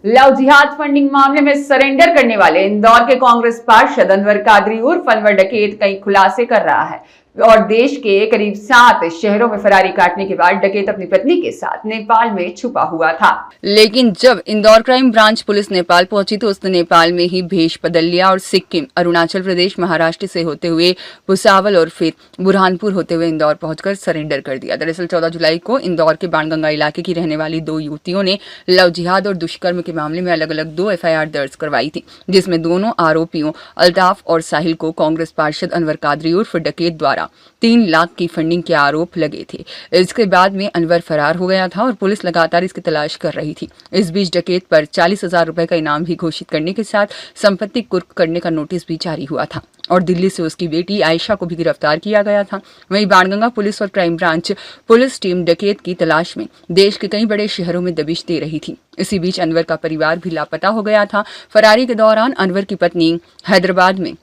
Love जिहाद funding मामले में सरेंडर करने वाले इंदौर के कांग्रेस पार्षद अनवर कादरी उर्फ अनवर डकैत कई खुलासे कर रहा है और देश के करीब 7 शहरों में फरारी काटने के बाद डकैत अपनी पत्नी के साथ नेपाल में छुपा हुआ था। लेकिन जब Indore crime branch police Nepal पहुंची तो उसने नेपाल में ही भेष बदल लिया और सिक्किम, अरुणाचल प्रदेश, महाराष्ट्र से होते हुए भुसावल और फिर बुरहानपुर होते हुए इंदौर पहुंचकर सरेंडर कर दिया। दरअसल 14 जुलाई को इंदौर के बाणगंगा इलाके की रहने वाली 2 युवतियों ने लव जिहाद और दुष्कर्म के मामले में अलग अलग 2 FIR दर्ज करवाई थी, जिसमें दोनों आरोपियों अल्ताफ और साहिल को कांग्रेस पार्षद अनवर कादरी उर्फ डकैत द्वारा 3 लाख की फंडिंग के आरोप लगे थे। इसके बाद में अनवर फरार हो गया था और पुलिस लगातार इसकी तलाश कर रही थी। इस बीच डकैत पर 40,000 रुपए का इनाम भी घोषित करने के साथ संपत्ति कुर्क करने का नोटिस भी जारी हुआ था और दिल्ली से उसकी बेटी आयशा को भी गिरफ्तार किया गया था। वहीं बाणगंगा पुलिस और क्राइम ब्रांच पुलिस टीम डकैत की तलाश में देश के कई बड़े शहरों में दबिश दे रही थी। इसी बीच अनवर का परिवार भी लापता हो गया था। फरारी के दौरान अनवर की पत्नी हैदराबाद में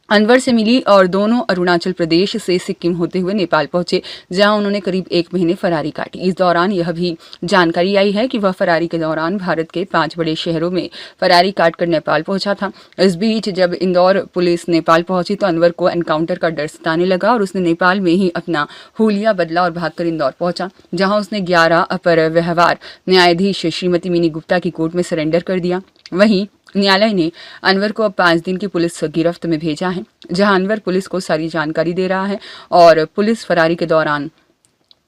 अनवर से मिली और दोनों अरुणाचल प्रदेश से सिक्किम होते हुए नेपाल पहुंचे, जहां उन्होंने करीब 1 महीने फरारी काटी। इस दौरान यह भी जानकारी आई है कि वह फरारी के दौरान भारत के 5 बड़े शहरों में फरारी काटकर नेपाल पहुंचा था। इस बीच जब इंदौर पुलिस नेपाल पहुंची तो अनवर को एनकाउंटर का डर सताने लगा और उसने नेपाल में ही अपना हुलिया बदला और भागकर इंदौर पहुंचा, जहां उसने 11 अपर व्यवहार न्यायाधीश श्रीमती मिनी गुप्ता की कोर्ट में सरेंडर कर दिया। वहीं न्यायालय ने अनवर को अब 5 दिन की पुलिस गिरफ्त में भेजा है, जहां अनवर पुलिस को सारी जानकारी दे रहा है और पुलिस फरारी के दौरान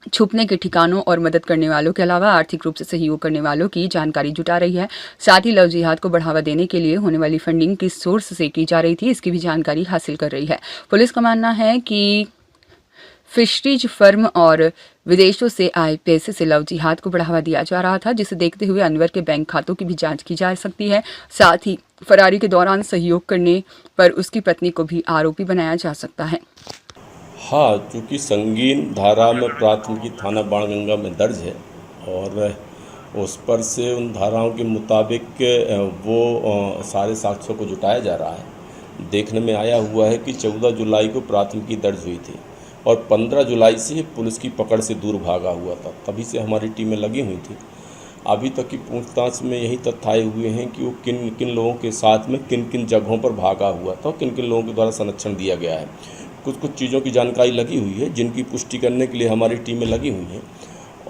छुपने के ठिकानों और मदद करने वालों के अलावा आर्थिक रूप से सहयोग करने वालों की जानकारी जुटा रही है। साथ ही लव जिहाद को बढ़ावा देने के लिए होने वाली फंडिंग किस सोर्स से की जा रही थी, इसकी भी जानकारी हासिल कर रही है। पुलिस का मानना है कि फिशरीज फर्म और विदेशों से आए पैसे से लव जिहाद को बढ़ावा दिया जा रहा था, जिसे देखते हुए अनवर के बैंक खातों की भी जांच की जा सकती है। साथ ही फरारी के दौरान सहयोग करने पर उसकी पत्नी को भी आरोपी बनाया जा सकता है। हाँ, चूँकि संगीन धारा में प्राथमिकी थाना बाणगंगा में दर्ज है और उस पर से उन धाराओं के मुताबिक वो सारे साक्ष्यों को जुटाया जा रहा है। देखने में आया हुआ है कि 14 जुलाई को प्राथमिकी दर्ज हुई थी और 15 जुलाई से पुलिस की पकड़ से दूर भागा हुआ था, तभी से हमारी टीमें लगी हुई थी। अभी तक की पूछताछ में यही तथ्य आए हुए हैं कि वो किन किन लोगों के साथ में किन किन जगहों पर भागा हुआ था, किन किन लोगों के द्वारा संरक्षण दिया गया है। कुछ चीज़ों की जानकारी लगी हुई है, जिनकी पुष्टि करने के लिए हमारी टीमें लगी हुई हैं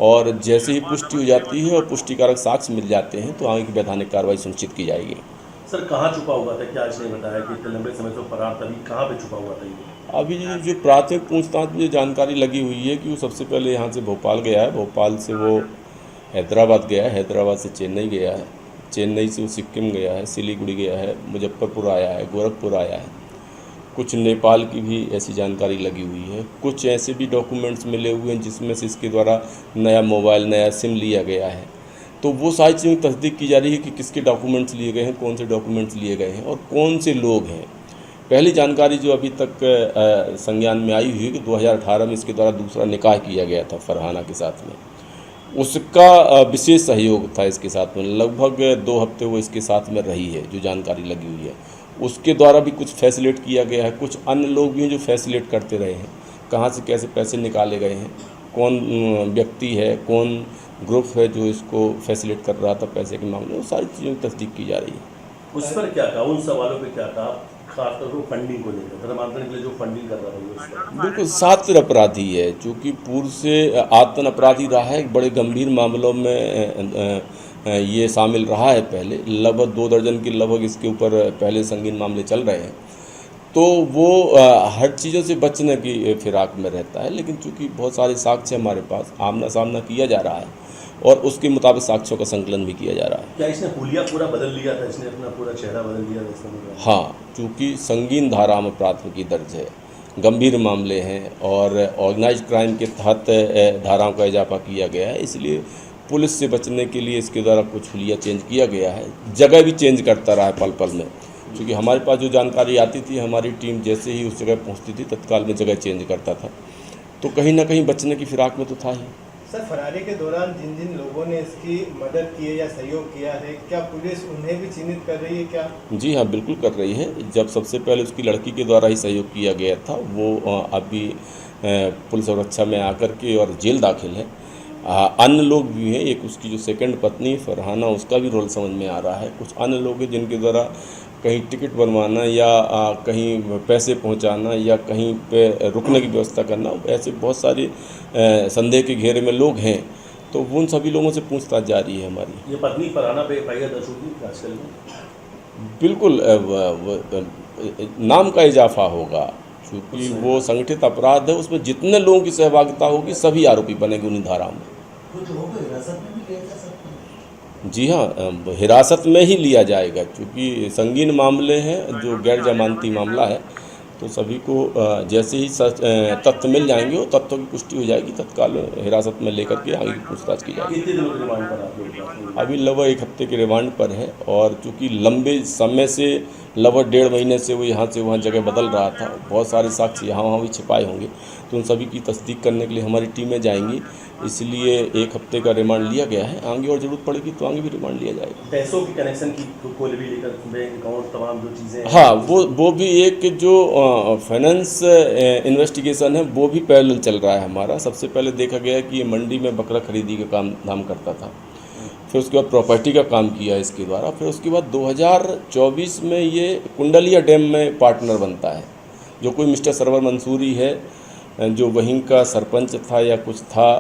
और जैसे ही पुष्टि हो जाती है और पुष्टिकारक साक्ष्य मिल जाते हैं तो आगे की वैधानिक कार्रवाई सुनिश्चित की जाएगी। सर, कहाँ छुपा हुआ था? क्या इसने बताया कि इतने लंबे समय से फरार था, कहाँ पे छुपा हुआ था ये? अभी जो प्राथमिक पूछताछ में जानकारी लगी हुई है कि वो सबसे पहले यहाँ से भोपाल गया है, भोपाल से वो हैदराबाद गया है, हैदराबाद से चेन्नई गया है, चेन्नई से वो सिक्किम गया है, सिलीगुड़ी गया है, मुजफ्फरपुर आया है, गोरखपुर आया है। कुछ नेपाल की भी ऐसी जानकारी लगी हुई है। कुछ ऐसे भी डॉक्यूमेंट्स मिले हुए हैं जिसमें से इसके द्वारा नया मोबाइल, नया सिम लिया गया है। तो वो सारी चीज़ों की तस्दीक की जा रही है कि किसके डॉक्यूमेंट्स लिए गए हैं, कौन से डॉक्यूमेंट्स लिए गए हैं और कौन से लोग हैं। पहली जानकारी जो अभी तक संज्ञान में आई हुई है कि 2018 में इसके द्वारा दूसरा निकाह किया गया था फरहाना के साथ में, उसका विशेष सहयोग था इसके साथ में। लगभग 2 हफ्ते वो इसके साथ में रही है, जो जानकारी लगी हुई है। उसके द्वारा भी कुछ फैसिलेट किया गया है। कुछ अन्य लोग भी हैं जो फैसिलेट करते रहे हैं, कहाँ से कैसे पैसे निकाले गए हैं, कौन व्यक्ति है, कौन ग्रुप है जो इसको फैसिलेट कर रहा था पैसे के मामले में, वो सारी चीज़ों की तस्दीक की जा रही है। उस पर क्या कहा, उन सवालों पे क्या कहा, खासतौर पर फंडिंग को लेकर, धर्मांतरण के लिए जो फंडिंग कर रहा था? बिल्कुल सात्र अपराधी है, जो कि पूर्व से आतन अपराधी रहा है। बड़े गंभीर मामलों में ये शामिल रहा है। पहले लगभग 2 दर्जन के लगभग इसके ऊपर पहले संगीन मामले चल रहे हैं। तो वो हर चीज़ों से बचने की फिराक में रहता है, लेकिन चूँकि बहुत सारे साक्ष्य हमारे पास आमना सामना किया जा रहा है और उसके मुताबिक साक्ष्यों का संकलन भी किया जा रहा है। क्या इसने हुलिया पूरा बदल लिया था? इसने अपना पूरा चेहरा बदल लिया था? हाँ, चूँकि संगीन धारा में प्राथमिकी दर्ज है, गंभीर मामले हैं और ऑर्गेनाइज्ड क्राइम के तहत धाराओं का इजाफा किया गया है, इसलिए पुलिस से बचने के लिए इसके द्वारा कुछ हुलिया चेंज किया गया है। जगह भी चेंज करता रहा है पल पल में, क्योंकि हमारे पास जो जानकारी आती थी, हमारी टीम जैसे ही उस जगह पहुंचती थी तत्काल में जगह चेंज करता था। तो कहीं ना कहीं बचने की फिराक में तो था ही। सर, फरारी के दौरान जिन जिन लोगों ने इसकी मदद की है या सहयोग किया है, क्या पुलिस उन्हें भी चिन्हित कर रही है क्या? जी हाँ, बिल्कुल कर रही है। जब सबसे पहले उसकी लड़की के द्वारा ही सहयोग किया गया था, वो अभी पुलिस सुरक्षा में आकर के और जेल दाखिल है। अन्य लोग भी हैं, एक उसकी जो सेकंड पत्नी फरहाना, उसका भी रोल समझ में आ रहा है। कुछ अन्य लोग हैं जिनके द्वारा कहीं टिकट बनवाना या कहीं पैसे पहुंचाना या कहीं पे रुकने की व्यवस्था करना, ऐसे बहुत सारे संदेह के घेरे में लोग हैं। तो उन सभी लोगों से पूछताछ जारी है हमारी। ये पत्नी फरहाना पे एफआईआर दर्ज होगी आजकल में? बिल्कुल नाम का इजाफा होगा, क्योंकि वो संगठित अपराध है, उसमें जितने लोगों की सहभागिता होगी सभी आरोपी बनेंगे उन्हीं धाराओं में। जी हाँ, हिरासत में ही लिया जाएगा, क्योंकि संगीन मामले हैं जो गैर जमानती मामला है। तो सभी को जैसे ही तथ्य मिल जाएंगे, वो तथ्यों की पुष्टि हो जाएगी, तत्काल हिरासत में लेकर के आगे की पूछताछ की जाएगी। कितने दिनों के रिमांड पर आप लोग? अभी लगभग 1 हफ्ते के रिमांड पर है, और चूँकि लंबे समय से लगभग 1.5 महीने से वो यहाँ से वहाँ जगह बदल रहा था, बहुत सारे साक्ष्य यहाँ वहाँ भी छिपाए होंगे, तो उन सभी की तस्दीक करने के लिए हमारी टीमें जाएंगी। इसलिए 1 हफ्ते का रिमांड लिया गया है। आगे और ज़रूरत पड़ेगी तो आगे भी रिमांड लिया जाएगा। पैसों की कनेक्शन की को भी लेकर बैंक अकाउंट तमाम जो चीज़ें, हाँ, वो भी एक जो फाइनेंस इन्वेस्टिगेशन है वो भी पैरेलल चल रहा है हमारा। सबसे पहले देखा गया कि ये मंडी में बकरा खरीदी का काम धाम करता था, फिर उसके बाद प्रॉपर्टी का काम किया इसके द्वारा, फिर उसके बाद 2024 में ये कुंडलिया डैम में पार्टनर बनता है, जो कोई मिस्टर सरवर मंसूरी है, जो वहीं का सरपंच था या कुछ था,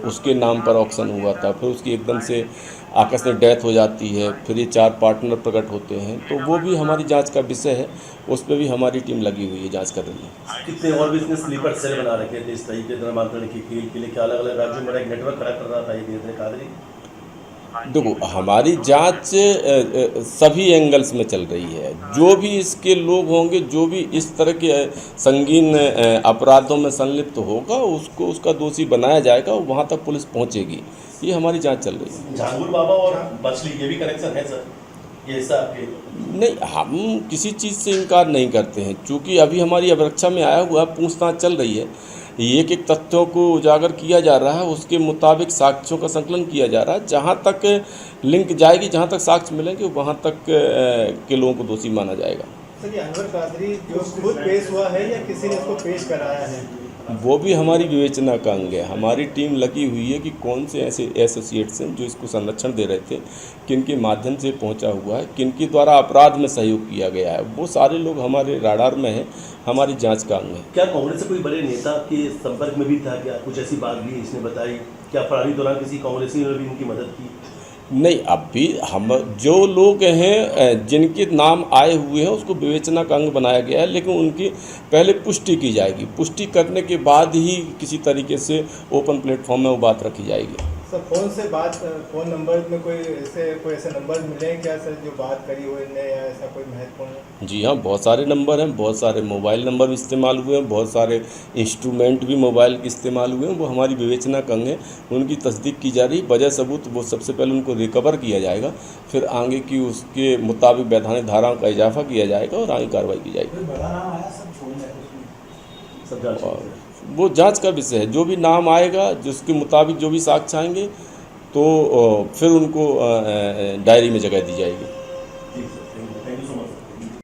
उसके नाम पर ऑक्शन हुआ था। फिर उसकी एकदम से आकस्मिक डेथ हो जाती है, फिर ये 4 पार्टनर प्रकट होते हैं, तो वो भी हमारी जांच का विषय है। उस पर भी हमारी टीम लगी हुई है, जांच कर रही है। कितने और भी इसने स्लीपर सेल बना रखे थे इस तरीके के नामांतरण के खेल के लिए, क्या अलग अलग राज्यों में एक नेटवर्क खड़ा कर रहा था ये धीरे कादरी? देखो, हमारी जांच सभी एंगल्स में चल रही है। जो भी इसके लोग होंगे, जो भी इस तरह के संगीन अपराधों में संलिप्त होगा, उसको उसका दोषी बनाया जाएगा, वहाँ तक पुलिस पहुँचेगी। ये हमारी जांच चल रही है। झांगुर बाबा और बचली ये भी कनेक्शन है सर? ये ऐसा आपके? नहीं, हम किसी चीज़ से इनकार नहीं करते हैं, क्योंकि अभी हमारी अभिरक्षा में आया हुआ पूछताछ चल रही है। एक एक तथ्यों को उजागर किया जा रहा है, उसके मुताबिक साक्ष्यों का संकलन किया जा रहा है। जहाँ तक लिंक जाएगी, जहाँ तक साक्ष्य मिलेंगे, वहाँ तक के लोगों को दोषी माना जाएगा। सर, ये अनवर कादरी जो खुद पेश हुआ है या किसी ने इसको पेश कराया है? वो भी हमारी विवेचना का अंग है। हमारी टीम लगी हुई है कि कौन से ऐसे एसोसिएट्स हैं जो इसको संरक्षण दे रहे थे, किन के माध्यम से पहुंचा हुआ है, किन के द्वारा अपराध में सहयोग किया गया है। वो सारे लोग हमारे राडार में हैं, हमारी जांच का अंग है। क्या कांग्रेस से कोई बड़े नेता के संपर्क में भी था? क्या कुछ ऐसी बात भी इसने बताई? क्या फरारी दौरान किसी कांग्रेसी ने भी उनकी मदद की? नहीं, अभी हम जो लोग हैं जिनके नाम आए हुए हैं उसको विवेचना का अंग बनाया गया है, लेकिन उनकी पहले पुष्टि की जाएगी। पुष्टि करने के बाद ही किसी तरीके से ओपन प्लेटफॉर्म में वो बात रखी जाएगी। सर, फ़ोन नंबर में कोई ऐसे नंबर मिले हैं क्या सर जो बात करी हो इनने, या ऐसा कोई महत्वपूर्ण? जी हाँ, बहुत सारे नंबर हैं, बहुत सारे मोबाइल नंबर भी इस्तेमाल हुए हैं, बहुत सारे इंस्ट्रूमेंट भी मोबाइल के इस्तेमाल हुए हैं। वो हमारी विवेचना का अंग है, उनकी तस्दीक की जा रही। वजह सबूत वो सबसे पहले उनको रिकवर किया जाएगा, फिर आगे की उसके मुताबिक वैधानिक धाराओं का इजाफा किया जाएगा और आगे कार्रवाई की जाएगी। और वो जांच का विषय है। जो भी नाम आएगा, जिसके मुताबिक जो भी साक्ष्य आएंगे, तो फिर उनको डायरी में जगह दी जाएगी।